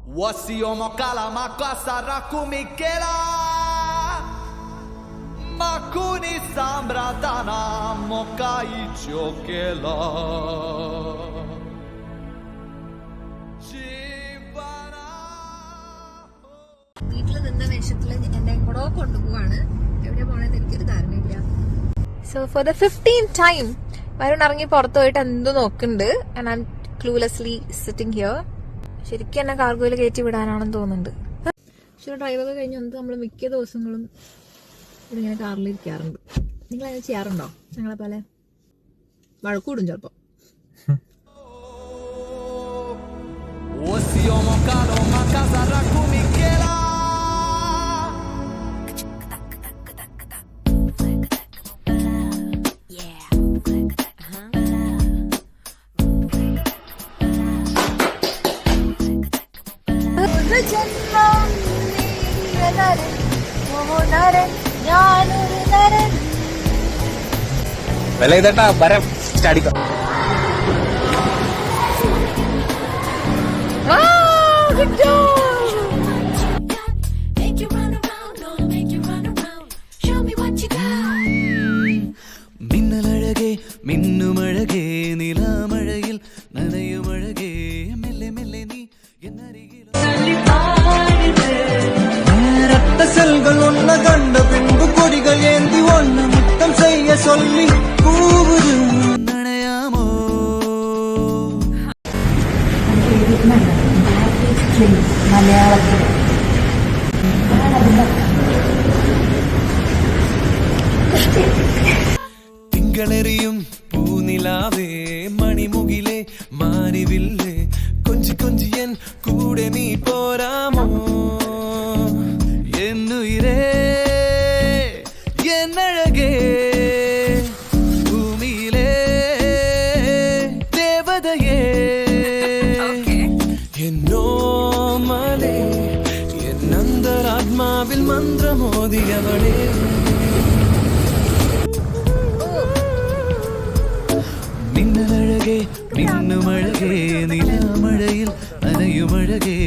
Wasiomo kala makasa rakumikela Makuni sambratana mokai chokela വീട്ടിൽ നിന്ന വേഷത്തില് എന്നെ കൂടെ കൊണ്ടുപോവാണ്. എവിടെ പോണെന്ന് എനിക്കൊരു ധാരണയില്ല. So for the 15th time Varun ഇറങ്ങി പുറത്തു പോയിട്ട് എന്തോ നോക്കുന്നുണ്ട്. And I am cluelessly sitting here. ശരിക്കും എന്നെ കാർഗോയിൽ കയറ്റി വിടാനാണെന്ന് തോന്നുന്നുണ്ട്. പക്ഷെ ഡ്രൈവൊക്കെ കഴിഞ്ഞ് വന്നിട്ട് നമ്മൾ മിക്ക ദിവസങ്ങളും ഇങ്ങനെ കാറിലിരിക്കാറുണ്ട്. നിങ്ങൾ അങ്ങനെ ചെയ്യാറുണ്ടോ? ഞങ്ങളെ പോലെ വഴക്കൂടും ചിലപ്പോ. വരം ചാടിക്കാം. മിന്നലഴകേ മിന്നുമഴകേ നിലാമഴയിൽ നനയുമഴകേ മെല്ലെ മെല്ലെ നീ എന്നരികിൽ ரத்த செல்கள் ஒன்ன கண்ட பின்பு கொடிகள் ஏந்தி ஒன்ன முத்தம் செய்ய சொல்லி கூவுது നനയാമോ മലയാളത്തിൽ തിങ്കളെറിയും പൂനിലാവേ മണിമുകിലേ മാരിവില്ലേ കൊഞ്ചി കൊഞ്ചിയൻ കൂടെ നീ പോരാമോ എന്നുയിരേ എന്നഴകേ ഭൂമിയിലേ ദേവതയേ എന്നോ മലേ എന്നന്തരാത്മാവിൽ മന്ത്രമോദിയവളേ മിന്നലഴകേ മിന്നുമഴകേ നിലാമഴയിൽ നനയുമഴകേ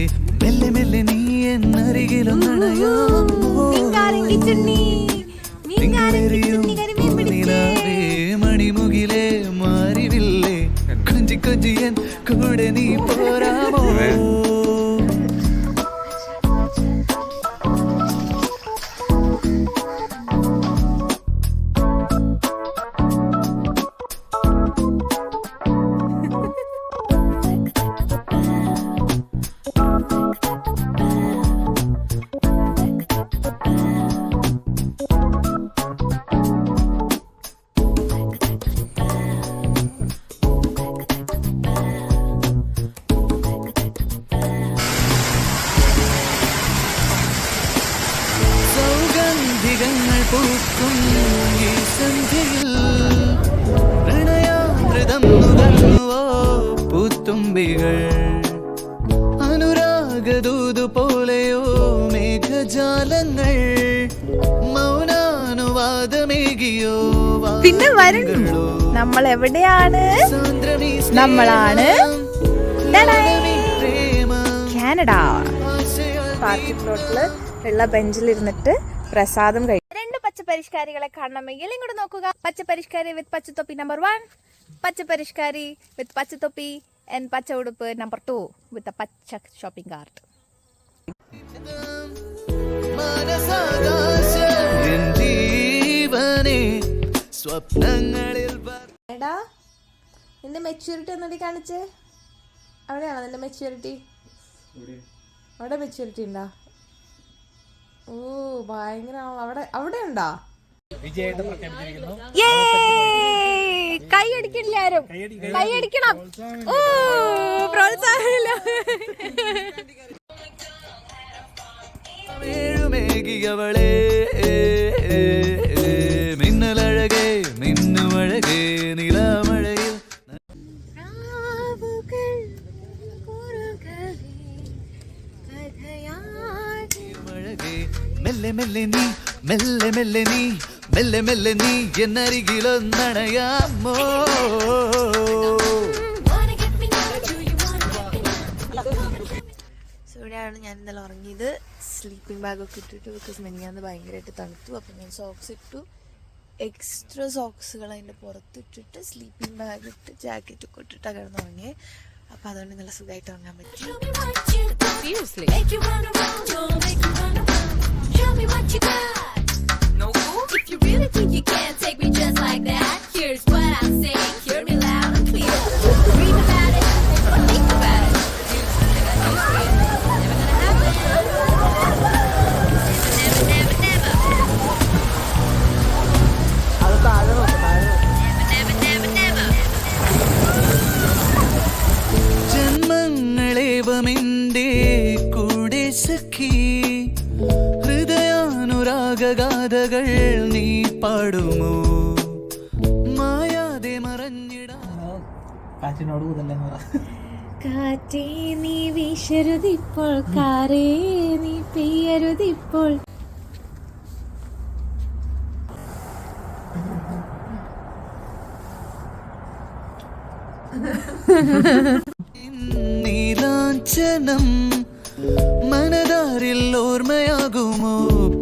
മെല്ലെ മെല്ലെ നീ എന്നരികിലൊന്നണയാമോ നിലാവേ മണിമുകിലേ മാറിവില്ലേ കൊഞ്ചി കൊഞ്ചിയൻ കൂടെ നീ പോരാമോ സൗഗന്ധികങ്ങൾ പൂക്കും ഈ സന്ധ്യയിൽ പ്രണയാമൃതം നുകർന്നുവോ പൂത്തുമ്പികൾ അനുരാഗദൂതു പോലെയോ മേഘജാലങ്ങൾ മൗനാനുവാദമേകിയോ പിന്നെ വരുന്നു നമ്മൾ എവിടെയാണ്? നമ്മളാണ് കാനഡ. പാർട്ടി പ്ലോട്ടില് ഉള്ള ബെഞ്ചിലിരുന്നിട്ട് പ്രസാദം കഴിക്കും. 2 പച്ചപ്പരിഷ്കാരികളെ കാണണമെങ്കിൽ ഇങ്ങോട്ട് നോക്കുക. പച്ചപ്പരിഷ്കാരി വിത്ത് പച്ചത്തൊപ്പി നമ്പർ 1, പച്ചപ്പരിഷ്കാരി വിത്ത് പച്ചത്തൊപ്പി ആൻഡ് പച്ച ഉടുപ്പ് നമ്പർ 2 വിത്ത് പച്ച ഷോപ്പിംഗ് കാർട്ട്. എടാ നിന്റെ മെച്യൂരിറ്റി ഒന്നുകൂടി കാണിച്ച്. അവിടെയാണോ നിന്റെ മെച്യൂരിറ്റി? അവിടെ മെച്യൂരിറ്റി ഉണ്ടാ? ഓ ഭയങ്കര. അവിടെ ഉണ്ടാ? കൈ അടിക്കില്ല ആരും. കൈ അടിക്കണം. ഓ പ്രോത്സാഹനമില്ല. മേഘിയവളേ മിന്നലഴകേ മിന്നുമഴകേ നിലാമഴയിൽ മെല്ലെ മെല്ലെ നീ മെല്ലെ മെല്ലെ നീ മെല്ലെ മെല്ലെ നീ എന്നരികിലൊന്നണയാമോ. ഇവിടെയാണ് ഞാൻ ഇന്നലെ ഉറങ്ങിയത്. സ്ലീപ്പിംഗ് ബാഗൊക്കെ ഇട്ടിട്ട്, ബിക്കോസ് മെനിയാന്ന് ഭയങ്കരമായിട്ട് തണുത്തു. അപ്പം ഞാൻ സോക്സ് ഇട്ടു, എക്സ്ട്രാ സോക്സുകൾ അതിൻ്റെ പുറത്തിട്ടിട്ട് സ്ലീപ്പിംഗ് ബാഗ് ഇട്ട് ജാക്കറ്റൊക്കെ ഇട്ടിട്ടാണ് കിടന്നുറങ്ങിയത്. അപ്പം അതുകൊണ്ട് നല്ല സുഖമായിട്ട് ഉറങ്ങാൻ പറ്റും. If you really think you can take me just like that, here's what I'm saying. Hear me loud and clear. Dream about it, think about it. Never gonna happen. Never, never, never. Never, never, never. ജന്മങ്ങളേവമെന്റെ കൂടെ സഖി, ഹൃദയാനുരാഗഗാഥകൾ നീ പാടുമോ, മായാതെ മറഞ്ഞിടാ. കാറ്റിനോട് കൂതല്ലെന്ന് പറ. കാറ്റേ നീ വീശരുതിപ്പോൾ, കാറേ നീ പെയ്യരുതിപ്പോൾ. നീലാഞ്ചനം മനതാരിൽ ഓർമ്മയാകുമോ,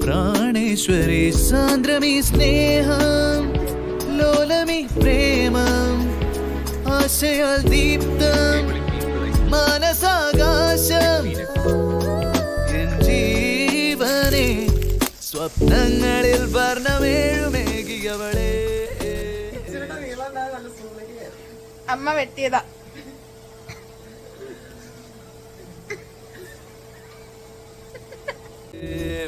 പ്രാണേശ്വരി സാന്ദ്രമീ സ്നേഹം, ലോലമീ പ്രേമം, ആശയാൽ ദീപ്തം മാനസാകാശം, N ജീവനെ സ്വപ്നങ്ങളിൽ വർണ്ണമേഴുമേകിയവളെ. അമ്മ വെട്ടിയതാ.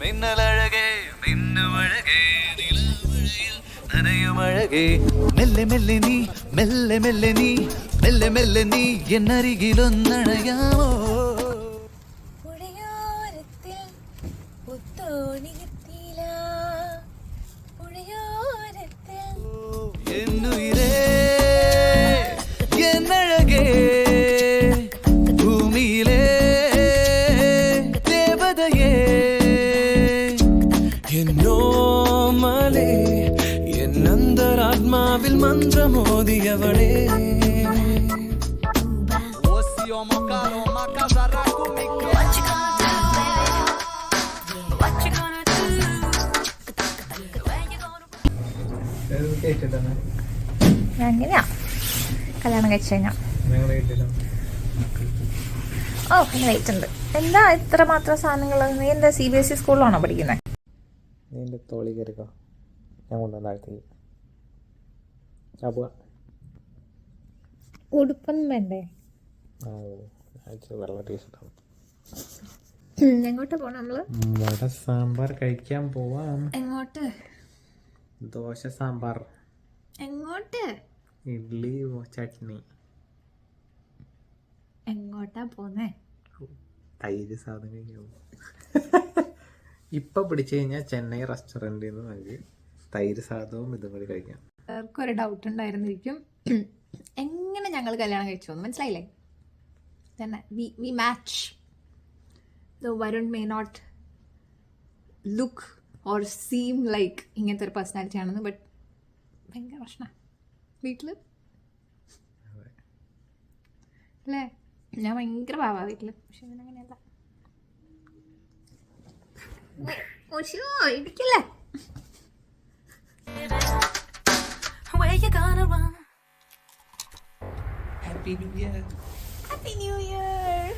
മിന്നലഴകേ മിന്നുമഴകേ നിലാമഴയിൽ നനയുമഴകേ, മെല്ലെ മെല്ലെ നീ മെല്ലെ മെല്ലെ നീ മെല്ലെ മെല്ലെ നീ എന്നരികിലൊന്നണയാമോ. പുഴയോരത്തിൽ പുത്തോണിയെത്തിയില്ല, പുഴയോരത്തിൽ എന്നുയിരേ എന്നഴകേ, ഭൂമിയിലെ ദേവതയേ, എന്നോമലേ എന്നന്തരാത്മാവിൽ മന്ത്രമോദിയവളേ. What you gonna do, baby? What you gonna do? Where you gonna അങ്ങനെയാ കല്യാണം കഴിച്ചു കഴിഞ്ഞാ. ഓ പിന്നെ വെയിറ്റ് ഉണ്ട്. എന്താ ഇത്ര മാത്രം സാധനങ്ങൾ? നീ എന്താ CBSE സ്കൂളിലാണോ പഠിക്കുന്നത്? നീ എൻ്റെ തോളി കയറിക്കോ, ഞാൻ കൊണ്ടുവന്നാഴ്ത്തേക്ക്. ഞാൻ പോവാ. ഉടുപ്പൊന്നും വേണ്ടേ? വെള്ള ടീഷർട്ടാണ്. എങ്ങോട്ടാ പോണ നമ്മള്? വട സാമ്പാർ കഴിക്കാൻ പോവാം. എങ്ങോട്ട്? ദോശ സാമ്പാർ, എങ്ങോട്ട്? ഇഡ്ഡലി ചട്നി. എങ്ങോട്ടാ പോന്നേ? തൈര് സാധനം കഴിക്കാൻ. ഇപ്പം പിടിച്ചു കഴിഞ്ഞാൽ ചെന്നൈ റെസ്റ്റോറൻറ്റിൽ നിന്ന് നമുക്ക് തൈര് സാധവും ഇതും കൂടി കഴിക്കാം. എല്ലാവർക്കൊരു ഡൗട്ട് ഉണ്ടായിരുന്നിരിക്കും എങ്ങനെ ഞങ്ങൾ കല്യാണം കഴിച്ചു എന്ന്. മനസ്സിലായില്ലേ? തന്നെ we match. Though Varun may not look or seem like ഇങ്ങനത്തെ ഒരു പേഴ്സണാലിറ്റി ആണെന്ന്, ബട്ട് ഭയങ്കര പ്രശ്നമാണ് വീട്ടിൽ അല്ലേ? ഞാൻ ഭയങ്കര പാവാ വീട്ടിൽ, പക്ഷെ ഇവനങ്ങനെയല്ല. ഇരിക്കില്ലേ? Where you gonna run? Happy New Year. Happy New Year.